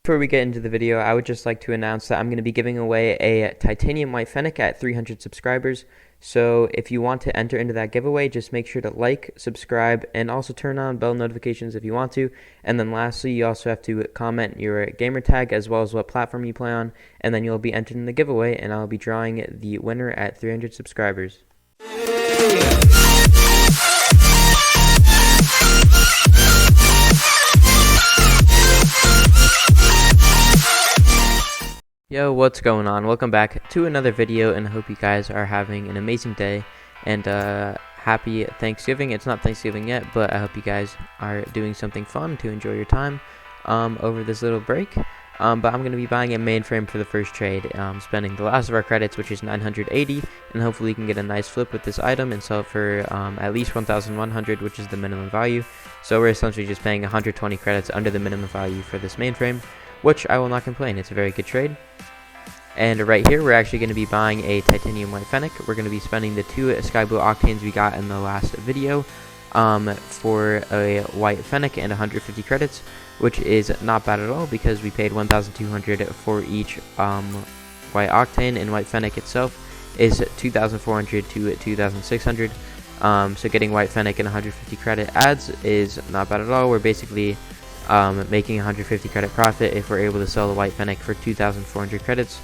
Before we get into the video, I would just like to announce that I'm going to be giving away a Titanium White Fennec at 300 subscribers. So if you want to enter into that giveaway, just make sure to like, subscribe, and also turn on bell notifications if you want to. And then lastly, you also have to comment your gamer tag as well as what platform you play on, and then you'll be entered in the giveaway, and I'll be drawing the winner at 300 subscribers. Yo, what's going on? Welcome back to another video, and I hope you guys are having an amazing day and happy Thanksgiving. It's not Thanksgiving yet, but I hope you guys are doing something fun to enjoy your time over this little break. But I'm going to be buying a mainframe for the first trade, spending the last of our credits, which is 980, and hopefully we can get a nice flip with this item and sell it for at least 1,100, which is the minimum value. So we're essentially just paying 120 credits under the minimum value for this mainframe, which I will not complain. It's a very good trade. And right here, we're actually going to be buying a Titanium White Fennec. We're going to be spending the 2 Sky Blue Octanes we got in the last video for a White Fennec and 150 credits, which is not bad at all because we paid 1,200 for each White Octane, and White Fennec itself is 2,400 to 2,600. So getting White Fennec and 150 credit adds is not bad at all. We're basically making 150 credit profit if we're able to sell the White Fennec for 2,400 credits,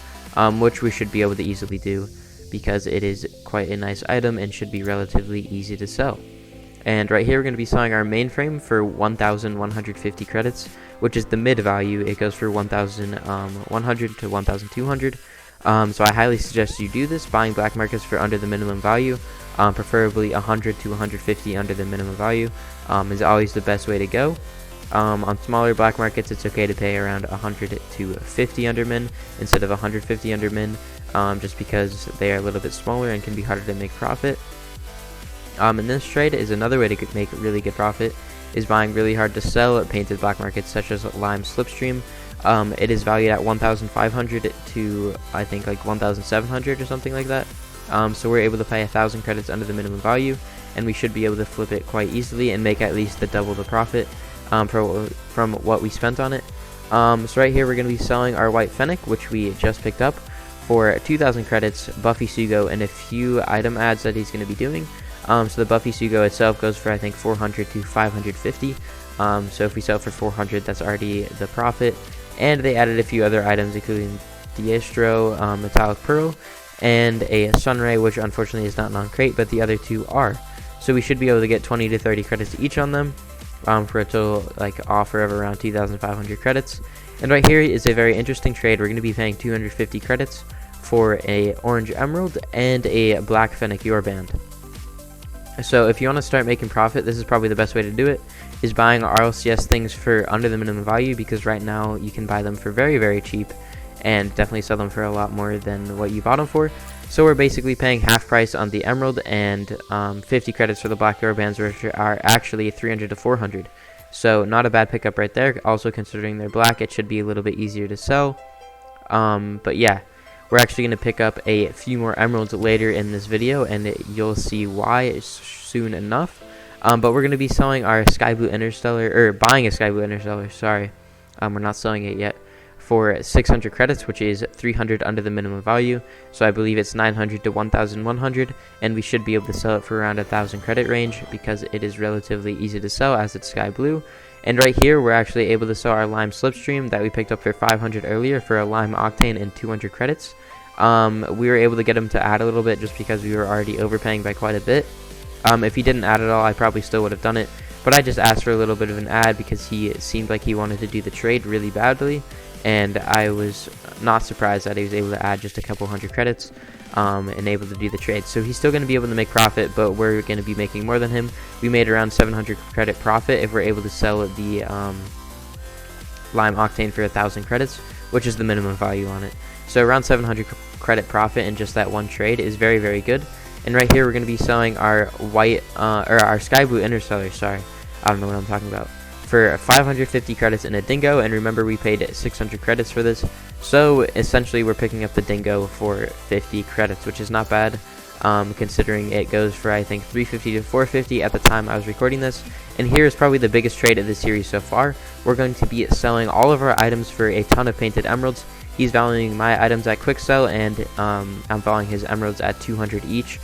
which we should be able to easily do because it is quite a nice item and should be relatively easy to sell. And right here we're going to be selling our mainframe for 1,150 credits, which is the mid value. It goes for 1,100 to 1,200. So I highly suggest you do this, buying black markets for under the minimum value, preferably 100 to 150 under the minimum value is always the best way to go. On smaller black markets, it's okay to pay around 100 to 50 under min instead of 150 under min, just because they are a little bit smaller and can be harder to make profit. And this trade is another way to make really good profit, is buying really hard to sell painted black markets such as Lime Slipstream. It is valued at 1,500 to I think like 1,700 or something like that. So we're able to pay 1,000 credits under the minimum value, and we should be able to flip it quite easily and make at least the double the profit from what we spent on it. So right here we're going to be selling our White Fennec, which we just picked up, for 2,000 credits, Buffy Sugo, and a few item adds that he's going to be doing. So the Buffy Sugo itself goes for I think 400 to 550. So if we sell for 400, that's already the profit. And they added a few other items, including Diestro, Metallic Pearl, and a Sunray, which unfortunately is not non-crate, but the other two are. So we should be able to get 20 to 30 credits each on them, for a total offer of around 2,500 credits. And right here is a very interesting trade. We're going to be paying 250 credits for a Orange Emerald and a Black Fennec Yorband. So if you want to start making profit, this is probably the best way to do it, is buying RLCS things for under the minimum value, because right now you can buy them for very, very cheap and definitely sell them for a lot more than what you bought them for. So we're basically paying half price on the Emerald and 50 credits for the Black Yourbands, which are actually 300 to 400. So not a bad pickup right there. Also, considering they're black, it should be a little bit easier to sell. But yeah, we're actually going to pick up a few more Emeralds later in this video, and you'll see why soon enough. But we're going to be selling our Sky Blue Interstellar, or buying a Sky Blue Interstellar, sorry. We're not selling it yet, for 600 credits, which is 300 under the minimum value. So I believe it's 900 to 1,100, and we should be able to sell it for around 1,000 credit range because it is relatively easy to sell as it's Sky Blue. And right here, we're actually able to sell our Lime Slipstream that we picked up for 500 earlier for a Lime Octane and 200 credits. We were able to get him to add a little bit just because we were already overpaying by quite a bit. If he didn't add at all, I probably still would have done it, but I just asked for a little bit of an ad because he seemed like he wanted to do the trade really badly. And I was not surprised that he was able to add just a couple hundred credits and able to do the trade. So he's still going to be able to make profit, but we're going to be making more than him. We made around 700 credit profit if we're able to sell the Lime Octane for 1,000 credits, which is the minimum value on it. So around 700 credit profit in just that one trade is very, very good. And right here we're going to be selling our our Sky Blue Interstellar, sorry, I don't know what I'm talking about, for 550 credits in a Dingo. And remember, we paid 600 credits for this, so essentially we're picking up the Dingo for 50 credits, which is not bad. considering it goes for I think 350 to 450 at the time I was recording this. And here is probably the biggest trade of the series so far. We're going to be selling all of our items for a ton of painted emeralds. He's valuing my items at quick sell, and I'm valuing his emeralds at 200 each.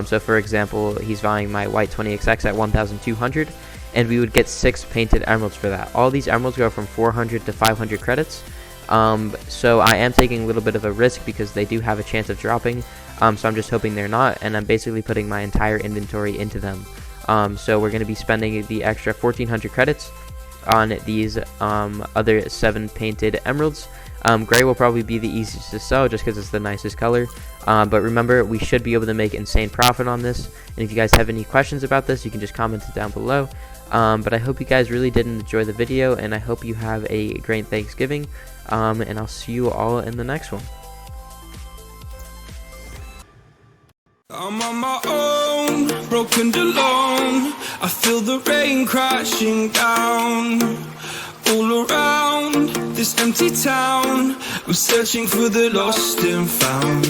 So for example, he's valuing my white 20XX at 1,200, and we would get 6 painted emeralds for that. All these emeralds go from 400 to 500 credits. So I am taking a little bit of a risk because they do have a chance of dropping. So I'm just hoping they're not, and I'm basically putting my entire inventory into them. So we're going to be spending the extra 1,400 credits on these other 7 painted emeralds. Gray will probably be the easiest to sell just because it's the nicest color. But remember, we should be able to make insane profit on this. And if you guys have any questions about this, you can just comment it down below. But I hope you guys really did enjoy the video, and I hope you have a great Thanksgiving. And I'll see you all in the next one. I'm on my own, broken and alone. I feel the rain crashing down all around this empty town. I'm searching for the lost and found.